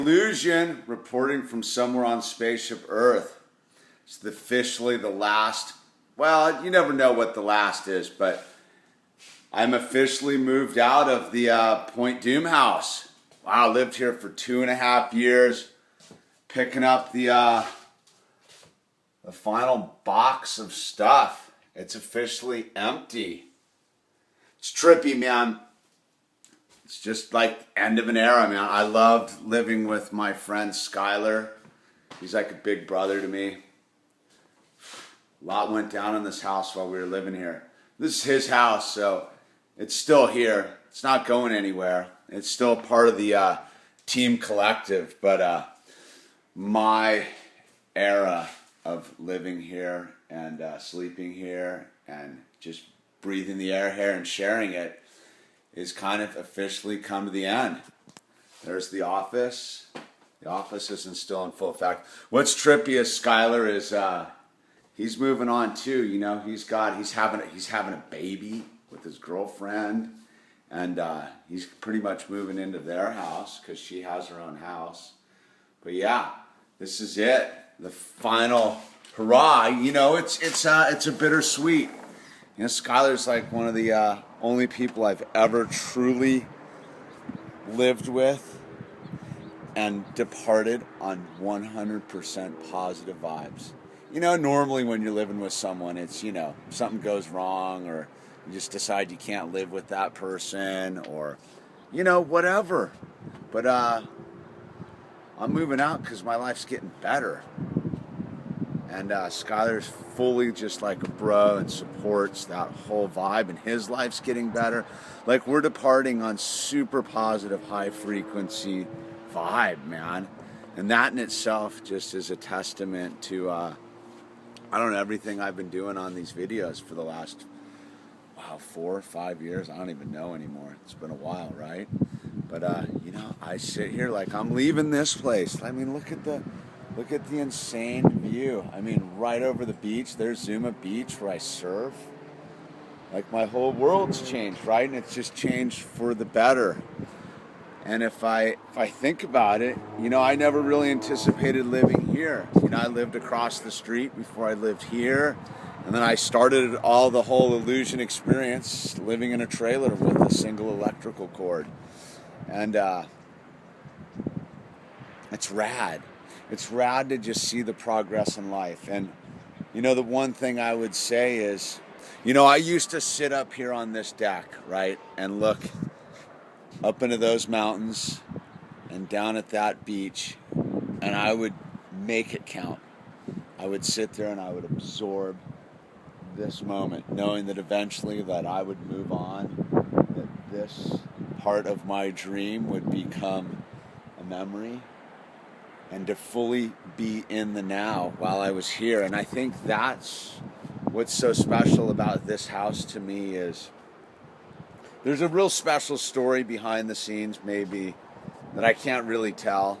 Illusion reporting from somewhere on Spaceship Earth. It's officially the last. Well, you never know what the last is, but I'm officially moved out of the Point Doom house. Wow, I lived here for 2.5 years, picking up the final box of stuff. It's officially empty. It's trippy, man. It's just like end of an era, man. I loved living with my friend Skyler. He's like a big brother to me. A lot went down in this house while we were living here. This is his house, so it's still here. It's not going anywhere. It's still part of the team collective, but my era of living here and sleeping here and just breathing the air here and sharing it is kind of officially come to the end. There's the office. The office isn't still in full effect. What's trippy is Skyler is he's moving on too. You know, he's having a baby with his girlfriend, and he's pretty much moving into their house because she has her own house. But yeah, this is it. The final hurrah. You know, it's a bittersweet. You know, Skyler's like one of the only people I've ever truly lived with and departed on 100% positive vibes. You know, normally when you're living with someone, it's, you know, something goes wrong or you just decide you can't live with that person or, you know, whatever. But I'm moving out because my life's getting better. And Skyler's fully just like a bro and supports that whole vibe, and his life's getting better. Like, we're departing on super positive, high frequency vibe, man. And that in itself just is a testament to, I don't know, everything I've been doing on these videos for the last, 4 or 5 years. I don't even know anymore. It's been a while, right? But, you know, I sit here like I'm leaving this place. I mean, look at the insane view. I mean, right over the beach, there's Zuma Beach where I surf. Like, my whole world's changed, right? And it's just changed for the better. And if I think about it, you know, I never really anticipated living here. You know, I lived across the street before I lived here. And then I started the whole illusion experience living in a trailer with a single electrical cord. And it's rad. It's rad to just see the progress in life. And, you know, the one thing I would say is, you know, I used to sit up here on this deck, right, and look up into those mountains and down at that beach, and I would make it count. I would sit there and I would absorb this moment, knowing that eventually that I would move on, that this part of my dream would become a memory, and to fully be in the now while I was here. And I think that's what's so special about this house to me is there's a real special story behind the scenes maybe that I can't really tell,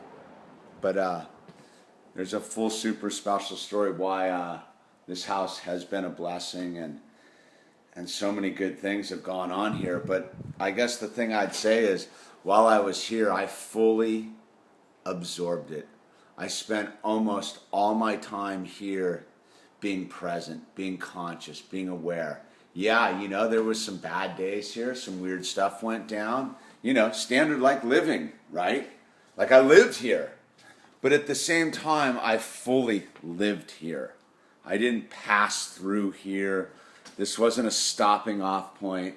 but there's a full super special story why this house has been a blessing and so many good things have gone on here. But I guess the thing I'd say is while I was here, I fully absorbed it. I spent almost all my time here being present, being conscious, being aware. Yeah, you know, there was some bad days here, some weird stuff went down. You know, standard like living, right? Like I lived here. But at the same time, I fully lived here. I didn't pass through here. This wasn't a stopping off point.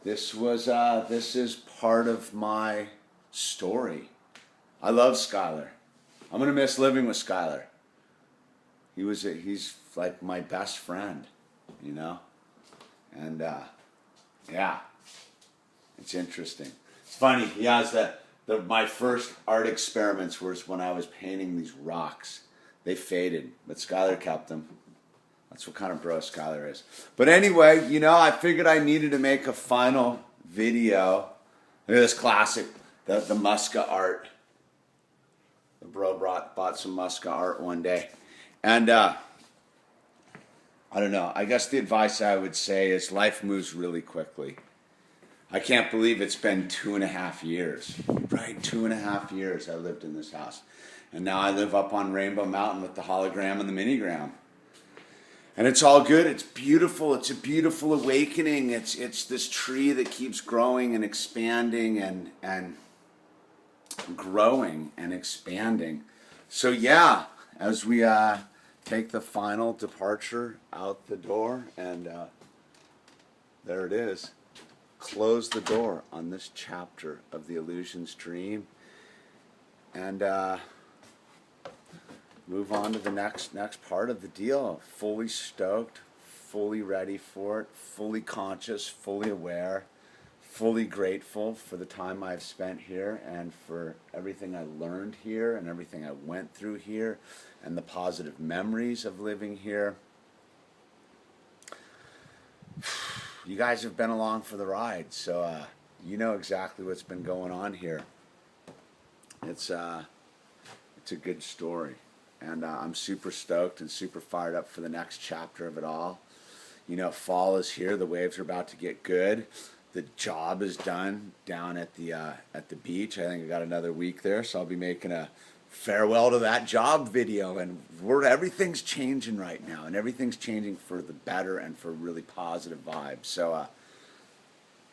This is part of my story. I love Skyler. I'm going to miss living with Skyler. He's like my best friend, you know? And, yeah, it's interesting. It's funny, yeah, my first art experiments was when I was painting these rocks. They faded, but Skyler kept them. That's what kind of bro Skyler is. But anyway, you know, I figured I needed to make a final video. Look at this classic, the Muska art. The bro bought some Muska art one day. And I don't know. I guess the advice I would say is life moves really quickly. I can't believe it's been 2.5 years. Right, 2.5 years I lived in this house. And now I live up on Rainbow Mountain with the hologram and the minigram. And it's all good. It's beautiful. It's a beautiful awakening. It's this tree that keeps growing and expanding and growing and expanding. So yeah, as we take the final departure out the door, and there it is. Close the door on this chapter of the Illusions Dream, and move on to the next part of the deal. Fully stoked, fully ready for it, fully conscious, fully aware, fully grateful for the time I've spent here and for everything I learned here and everything I went through here and the positive memories of living here. You guys have been along for the ride, so you know exactly what's been going on here. It's a good story, and I'm super stoked and super fired up for the next chapter of it all. You know, fall is here. The waves are about to get good. The job is done down at the beach. I think I got another week there, so I'll be making a farewell to that job video, and everything's changing right now, and everything's changing for the better and for really positive vibes. So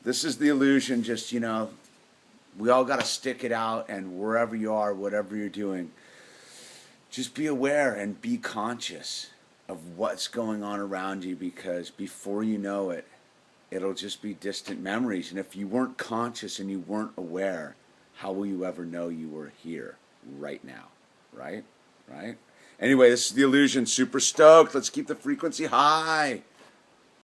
this is the illusion. Just, you know, we all got to stick it out, and wherever you are, whatever you're doing, just be aware and be conscious of what's going on around you, because before you know it, it'll just be distant memories. And if you weren't conscious and you weren't aware, how will you ever know you were here right now? Right? Anyway, this is the illusion. Super stoked. Let's keep the frequency high.